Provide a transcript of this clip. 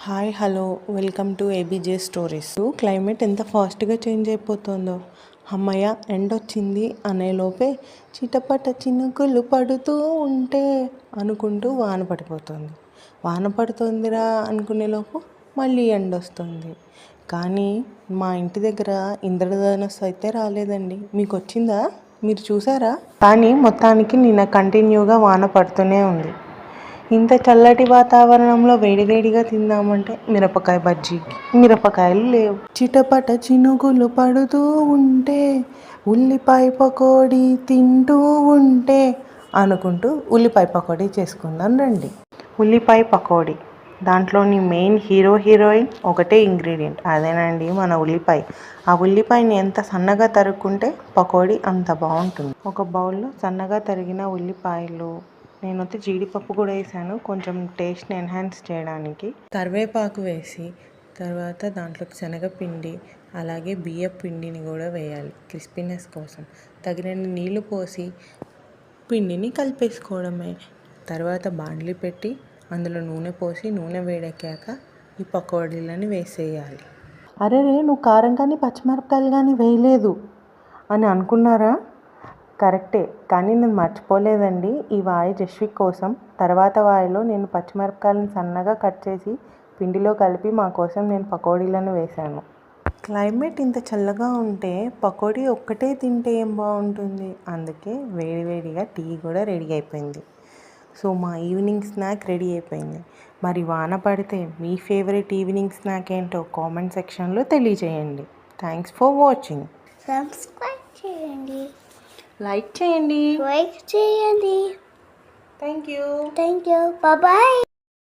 Hi hello welcome to ABJ stories. Climate ఎంత ఫాస్ట్గా change అయిపోతుందో. అమ్మయ్య ఎండొచ్చింది అనేలోపే చిటపట చినుకులు పడుతూ ఉంటే అనుకుంటూ వాన పడిపోతుంది. వాన పడుతుందిరా అనుకునేలోపు మళ్ళీ ఎండొస్తుంది. కానీ మా ఇంటి దగ్గర ఇంద్రధనస్సు అయితే రాలేదండి. మీకు వచ్చిందా? మీరు చూసారా? కానీ మొత్తానికి నిన్న కంటిన్యూగా వాన పడుతూనే ఉంది. ఇంత చల్లటి వాతావరణంలో వేడివేడిగా తిందామంటే మిరపకాయ బజ్జీ, మిరపకాయలు లేవు. చిటపట చినుకులు పడుతూ ఉంటే ఉల్లిపాయ పకోడీ తింటూ ఉంటే అనుకుంటూ ఉల్లిపాయ పకోడీ చేసుకుందాం రండి. ఉల్లిపాయ పకోడీ, దాంట్లోని మెయిన్ హీరోయిన్ ఒకటే ఇంగ్రీడియంట్, అదేనండి మన ఉల్లిపాయ. ఆ ఉల్లిపాయని ఎంత సన్నగా తరుక్కుంటే పకోడీ అంత బాగుంటుంది. ఒక బౌల్లో సన్నగా తరిగిన ఉల్లిపాయలు, నేనైతే జీడిపప్పు కూడా వేసాను కొంచెం టేస్ట్ని ఎన్హాన్స్ చేయడానికి. కరివేపాకు వేసి తర్వాత దాంట్లోకి శనగపిండి అలాగే బియ్యం పిండిని కూడా వేయాలి క్రిస్పీనెస్ కోసం. తగినన్ని నీళ్లు పోసి పిండిని కలిపేసుకోవడమే. తర్వాత బాండ్లీ పెట్టి అందులో నూనె పోసి నూనె వేడెక్కాక ఈ పకోడీలని వేసేయాలి. అరే నువ్వు కారం కానీ పచ్చిమిరపకాయలు కానీ వేయలేదు అని అనుకున్నారా? కరెక్టే, కానీ నేను మర్చిపోలేదండి. ఈ వాయి జస్విక్ కోసం. తర్వాత వాయిలో నేను పచ్చిమిరపకాయలను సన్నగా కట్ చేసి పిండిలో కలిపి మా కోసం నేను పకోడీలను వేశాను. క్లైమేట్ ఇంత చల్లగా ఉంటే పకోడీ ఒక్కటే తింటే ఏం బాగుంటుంది. అందుకే వేడివేడిగా టీ కూడా రెడీ అయిపోయింది. సో మా ఈవినింగ్ స్నాక్ రెడీ అయిపోయింది. మరి వాన పడితే మీ ఫేవరెట్ ఈవినింగ్ స్నాక్ ఏంటో కామెంట్ సెక్షన్లో తెలియజేయండి. Thanks for watching. సబ్స్క్రైబ్ చేయండి, లైక్ చేయండి. Thank you. Thank you. Bye.